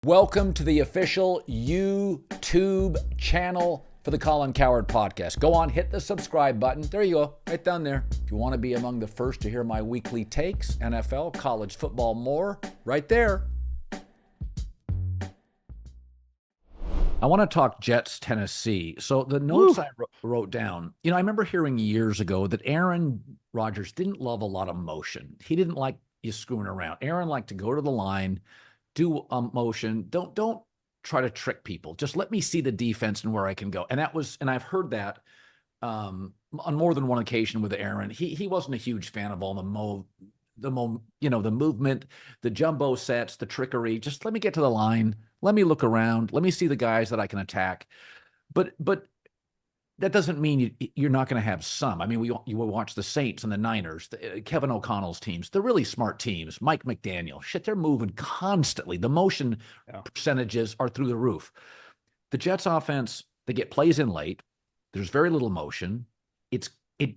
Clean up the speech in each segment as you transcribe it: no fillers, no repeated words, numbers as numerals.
Welcome to the official YouTube channel for the Colin Cowherd podcast. Go on, hit the subscribe button. There you go, right down there. If you want to be among the first to hear my weekly takes, NFL, college football, more, right there. I want to talk Jets, Tennessee. So the notes I wrote down, I remember hearing years ago that Aaron Rodgers didn't love a lot of motion. He didn't like you screwing around. Aaron liked to go to the line, do motion. Don't try to trick people. Just let me see the defense and where I can go. And I've heard that on more than one occasion with Aaron. He wasn't a huge fan of all the movement, the jumbo sets, the trickery. Just let me get to the line. Let me look around. Let me see the guys that I can attack. But that doesn't mean you're not going to have some. I mean, you will watch the Saints and the Niners, Kevin O'Connell's teams. They're really smart teams. Mike McDaniel, they're moving constantly. The motion percentages are through the roof. The Jets offense, they get plays in late. There's very little motion. It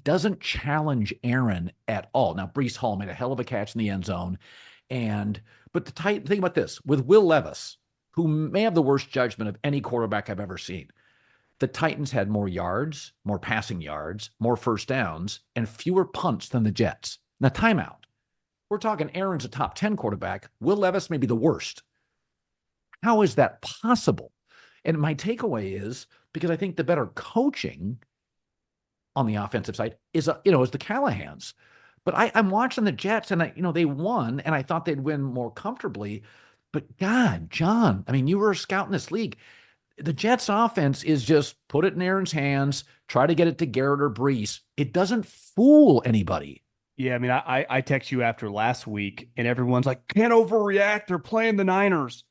doesn't challenge Aaron at all. Now, Breece Hall made a hell of a catch in the end zone. But think about this. With Will Levis, who may have the worst judgment of any quarterback I've ever seen, the Titans had more yards, more passing yards, more first downs, and fewer punts than the Jets. Now, timeout. We're talking Aaron's a top 10 quarterback. Will Levis may be the worst. How is that possible? And my takeaway is, because I think the better coaching on the offensive side is the Callahans. But I'm watching the Jets, and they won, and I thought they'd win more comfortably. But God, John, you were a scout in this league. The Jets offense is just put it in Aaron's hands, try to get it to Garrett or Breece. It doesn't fool anybody. Yeah, I text you after last week, and everyone's like, can't overreact. They're playing the Niners.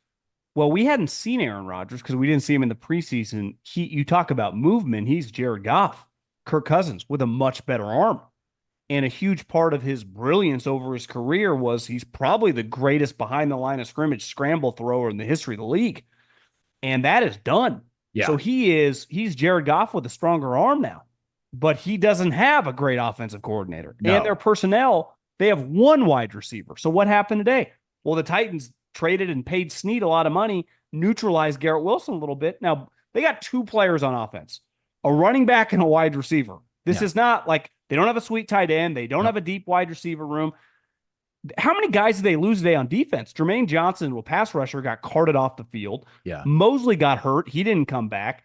Well, we hadn't seen Aaron Rodgers because we didn't see him in the preseason. You talk about movement. He's Jared Goff, Kirk Cousins, with a much better arm. And a huge part of his brilliance over his career was he's probably the greatest behind the line of scrimmage scramble thrower in the history of the league. And that is done. Yeah. So he's Jared Goff with a stronger arm now, but he doesn't have a great offensive coordinator. No. And their personnel, they have one wide receiver. So what happened today? Well, the Titans traded and paid Snead a lot of money, neutralized Garrett Wilson a little bit. Now, they got two players on offense, a running back and a wide receiver. This is not like they don't have a sweet tight end. They don't have a deep wide receiver room. How many guys did they lose today on defense? Jermaine Johnson, a pass rusher, got carted off the field. Yeah. Mosley got hurt. He didn't come back.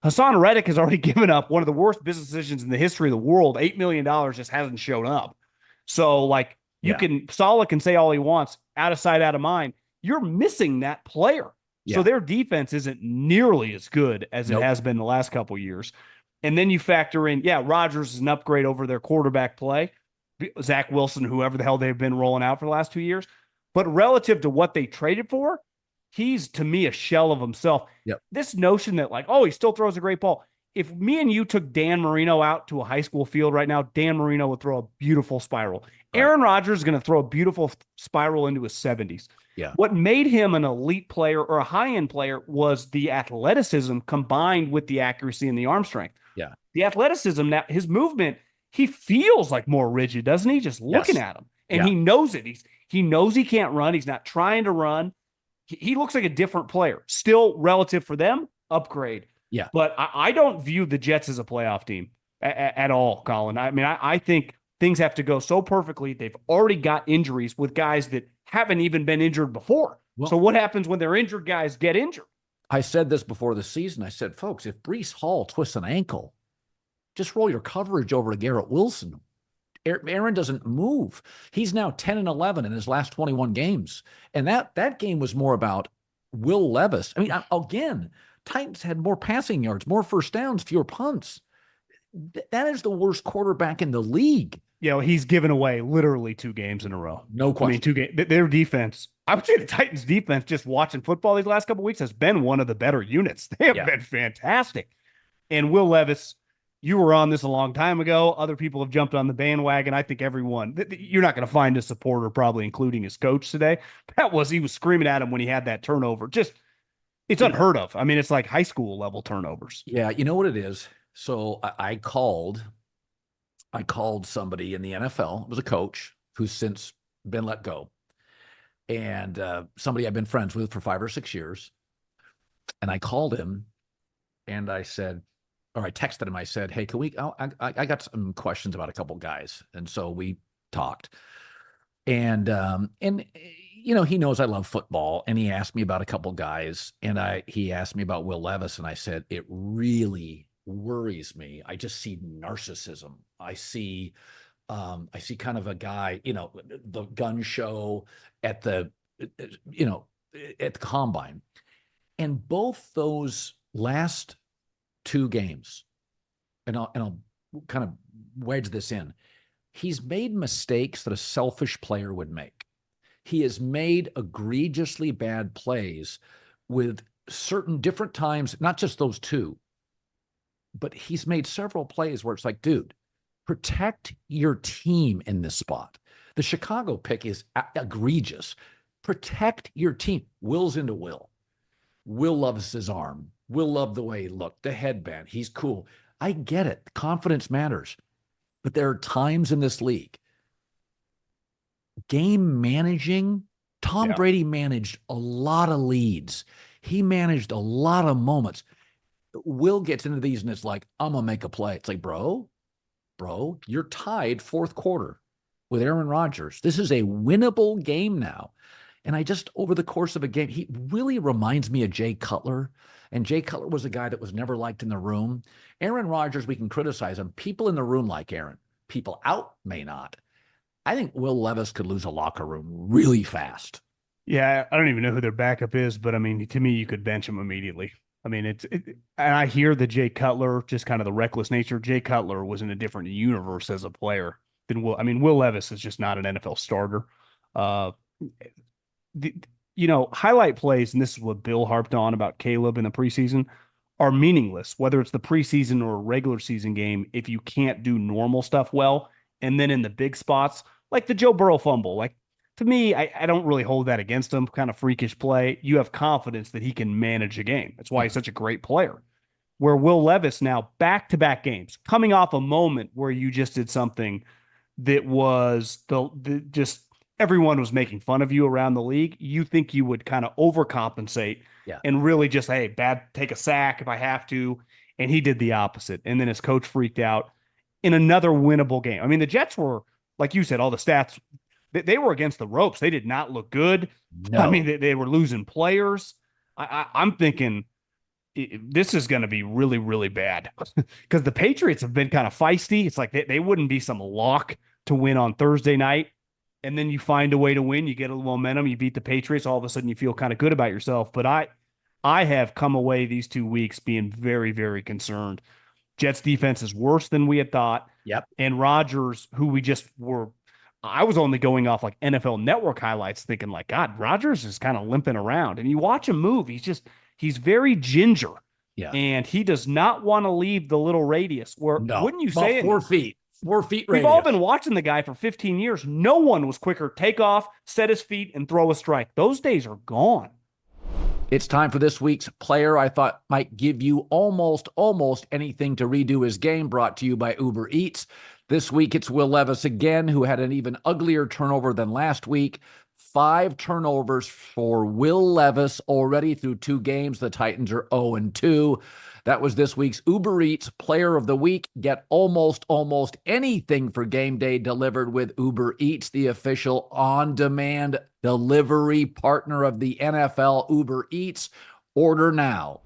Hassan Reddick has already given up one of the worst business decisions in the history of the world. $8 million just hasn't shown up. So, Saleh can say all he wants, out of sight, out of mind. You're missing that player. Yeah. So their defense isn't nearly as good as it has been the last couple of years. And then you factor in, Rodgers is an upgrade over their quarterback play. Zach Wilson, whoever the hell they've been rolling out for the last 2 years. But relative to what they traded for, he's, to me, a shell of himself. Yep. This notion that, he still throws a great ball. If me and you took Dan Marino out to a high school field right now, Dan Marino would throw a beautiful spiral. Right. Aaron Rodgers is going to throw a beautiful spiral into his 70s. Yeah. What made him an elite player or a high-end player was the athleticism combined with the accuracy and the arm strength. Yeah. The athleticism, now his movement, he feels like more rigid, doesn't he? Just looking at him. And he knows it. He knows he can't run. He's not trying to run. He looks like a different player. Still, relative for them, upgrade. Yeah. But I don't view the Jets as a playoff team at all, Colin. I think things have to go so perfectly. They've already got injuries with guys that haven't even been injured before. Well, so what happens when their injured guys get injured? I said this before the season. I said, folks, if Breece Hall twists an ankle, just roll your coverage over to Garrett Wilson. Aaron doesn't move. He's now 10-11 in his last 21 games. And that game was more about Will Levis. Again, Titans had more passing yards, more first downs, fewer punts. That is the worst quarterback in the league. He's given away literally 2 games in a row. No question. 2 games. Their defense, I would say the Titans defense, just watching football these last couple of weeks, has been one of the better units. They have been fantastic. And Will Levis, you were on this a long time ago. Other people have jumped on the bandwagon. I think everyone, you're not going to find a supporter, probably including his coach today. He was screaming at him when he had that turnover. It's unheard of. It's like high school level turnovers. Yeah. You know what it is? So I called somebody in the NFL. It was a coach who's since been let go. and somebody I've been friends with for 5 or 6 years. And I called him and I said, or I texted him. I said, "Hey, can we? I got some questions about a couple guys." And so we talked. And he knows I love football, and he asked me about a couple guys, and he asked me about Will Levis, and I said it really worries me. I just see narcissism. I see kind of a guy, the gun show at the you know at the combine, and both those last two games, and I'll kind of wedge this in. He's made mistakes that a selfish player would make. He has made egregiously bad plays with certain different times, not just those two, but he's made several plays where it's like, dude, protect your team in this spot. The Chicago pick is egregious. Protect your team. Will's into Will. Will loves his arm. Will love the way he looked, the headband. He's cool. I get it. Confidence matters. But there are times in this league, game managing, Tom Brady managed a lot of leads. He managed a lot of moments. Will gets into these and it's like, I'm going to make a play. It's like, bro, you're tied fourth quarter with Aaron Rodgers. This is a winnable game now. And over the course of a game, he really reminds me of Jay Cutler. And Jay Cutler was a guy that was never liked in the room. Aaron Rodgers, we can criticize him. People in the room like Aaron. People out may not. I think Will Levis could lose a locker room really fast. Yeah, I don't even know who their backup is, but I mean, to me, you could bench him immediately. I mean, and I hear the Jay Cutler, just kind of the reckless nature. Jay Cutler was in a different universe as a player than Will. I mean, Will Levis is just not an NFL starter. Highlight plays, and this is what Bill harped on about Caleb in the preseason, are meaningless, whether it's the preseason or a regular season game, if you can't do normal stuff well. And then in the big spots, like the Joe Burrow fumble, like to me, I don't really hold that against him, kind of freakish play. You have confidence that he can manage a game. That's why he's such a great player. Where Will Levis now, back-to-back games, coming off a moment where you just did something that was just everyone was making fun of you around the league, you think you would kind of overcompensate and really just, hey, take a sack if I have to. And he did the opposite. And then his coach freaked out in another winnable game. I mean, the Jets were, like you said, all the stats, they were against the ropes. They did not look good. No. I mean, they were losing players. I'm thinking this is going to be really, really bad because the Patriots have been kind of feisty. It's like they wouldn't be some lock to win on Thursday night. And then you find a way to win. You get a little momentum. You beat the Patriots. All of a sudden, you feel kind of good about yourself. But I have come away these 2 weeks being very, very concerned. Jets defense is worse than we had thought. Yep. And Rodgers, who I was only going off like NFL Network highlights, thinking like, God, Rodgers is kind of limping around. And you watch him move. He's very ginger. Yeah. And he does not want to leave the little radius where, wouldn't you say it? 4 feet. 4 feet radius. We've all been watching the guy for 15 years. No one was quicker. Take off, set his feet, and throw a strike. Those days are gone. It's time for this week's player I thought might give you almost anything to redo his game, brought to you by Uber Eats. This week, it's Will Levis again, who had an even uglier turnover than last week. 5 turnovers for Will Levis already through 2 games. The Titans are 0-2. That was this week's Uber Eats Player of the Week. Get almost anything for game day delivered with Uber Eats, the official on-demand delivery partner of the NFL. Uber Eats. Order now.